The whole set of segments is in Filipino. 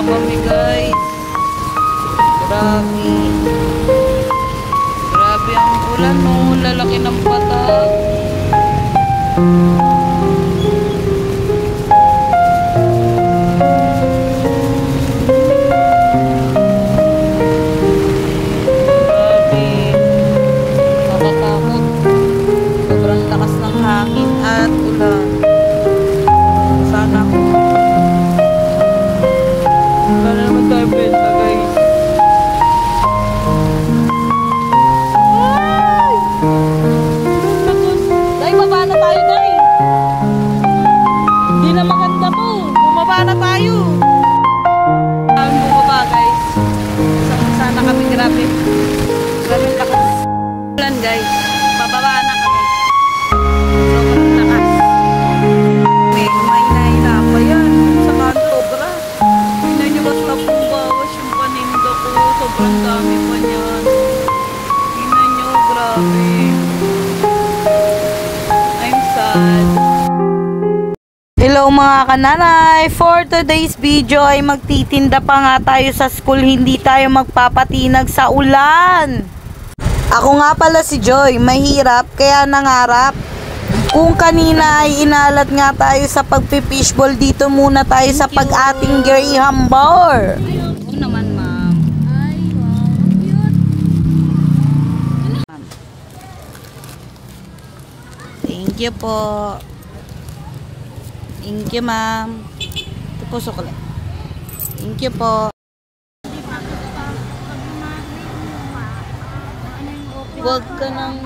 na kami, guys. Grabe. Grabe ang ulan, no. Lalaki ng batak. Guys, pababa na kami. Sobrang lakas. May hina pa yan. Sa kanto, bra. Tingnan nyo mas napubawas yung paninda ko. Sobrang dami pa niyan. Tingnan nyo, grabe. I'm sad. Hello mga kananay. For today's video ay magtitinda pa nga tayo sa school. Hindi tayo magpapatinag sa ulan. Ako nga pala si Joy, mahirap kaya nangarap. Kung kanina ay inalat nga tayo sa pagpipishball, dito muna tayo sa pag-ating Graham bar. Oo naman, ma'am. Ay, wow, cute. Thank you po. Thank you, ma'am. Ito po, sukle. Thank you po. Huwag ka nang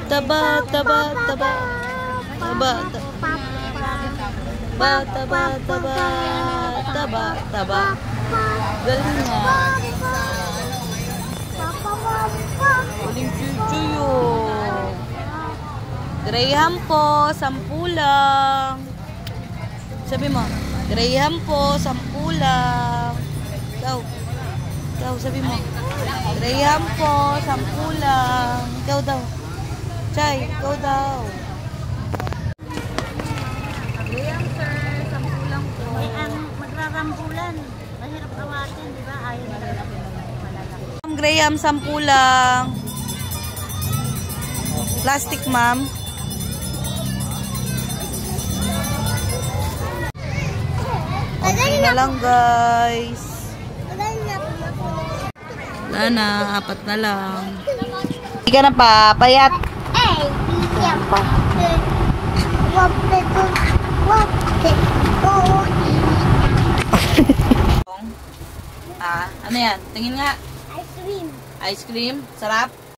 taba, taba, taba, taba, taba, taba, taba, taba, taba. Galing nga. Galing chuchuyo. Graham po, 10 lang. Sabi mo, Graham po, 10 lang. Ikaw, sabi mo. Graham po, 10 lang. Ikaw daw. Chay, ikaw daw. Graham sir, 10 lang po. Ay, ang magrarambulan. Mahirap awatin, di ba? Ayaw malalaki. Graham, 10 lang. Plastic, ma'am. Okay na lang, guys. Wala na, 4 na lang. Hindi ka na pa, payat. Ano yan? Tingin nga. Ice cream. Ice cream? Sarap?